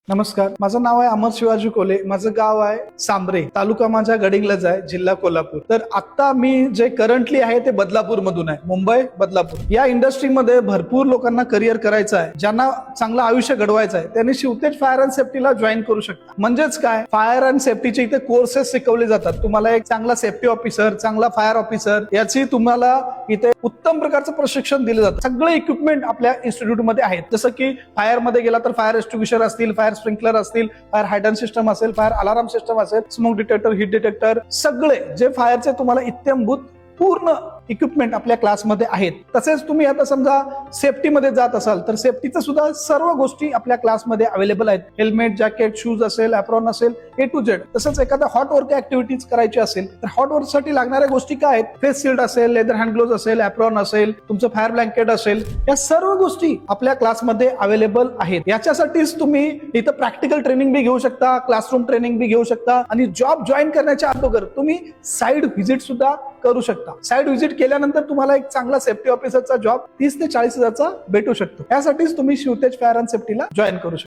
नमस्कार, माझं नाव आहे अमर शिवाजी कोले. माझं गाव आहे सांबरे, तालुका माझ्या गडिंग्लज आहे, जिल्हा कोल्हापूर. तर आता मी जे करंटली आहे ते बदलापूर मधून आहे, मुंबई बदलापूर. या इंडस्ट्रीमध्ये भरपूर लोकांना करिअर करायचं आहे, ज्यांना चांगलं आयुष्य घडवायचं आहे, त्यांनी शिवतेज फायर अँड सेफ्टीला जॉईन करू शकता. म्हणजेच काय, फायर अँड सेफ्टीचे इथे कोर्सेस शिकवले जातात. तुम्हाला एक चांगला सेफ्टी ऑफिसर, चांगला फायर ऑफिसर याची तुम्हाला इथे उत्तम प्रकारचं प्रशिक्षण दिलं जातं. सगळे इक्विपमेंट आपल्या इन्स्टिट्यूटमध्ये आहेत. जसं की फायर मध्ये गेला तर फायर एक्सटिंग्विशर असतील, फायर स्प्रिंकलर असतील, फायर हायडन सिस्टम असेल, फायर अलार्म सिस्टम असेल, स्मोक डिटेक्टर, हीट डिटेक्टर, सगळे जे फायरचे तुम्हाला इत्यंभूत पूर्ण इक्विपमेंट आपल्या क्लासमध्ये आहेत. तसेच तुम्ही आता समजा सेफ्टीमध्ये जात असाल तर सेफ्टीचं सुद्धा सर्व गोष्टी आपल्या क्लासमध्ये अवेलेबल आहेत. हेल्मेट, जॅकेट, शूज असेल, ॲप्रॉन असेल, ए टू झेड. तसंच एखादा हॉट वर्क ऍक्टिव्हिटीज करायची असेल तर हॉट वर्कसाठी लागणाऱ्या गोष्टी काय आहेत? फेस शिल्ड असेल, लेदर हँड ग्लोव्ज असेल, ॲप्रॉन असेल, तुमचं फायर ब्लँकेट असेल, या सर्व गोष्टी आपल्या क्लासमध्ये अवेलेबल आहेत. याच्यासाठीच तुम्ही इथं प्रॅक्टिकल ट्रेनिंग बी घेऊ शकता, क्लासरूम ट्रेनिंग बी घेऊ शकता आणि जॉब जॉईन करण्याच्या अगोदर तुम्ही साईड व्हिजिट सुद्धा करू शकता. साईड व्हिजिट केल्यानंतर तुम्हाला एक चांगला सेफ्टी ऑफिसरचा जॉब 30 ते 40 हजारचा भेटू शकतो. यासाठीच तुम्ही शिवतेज फायर अँड सेफ्टीला जॉईन करू शकता.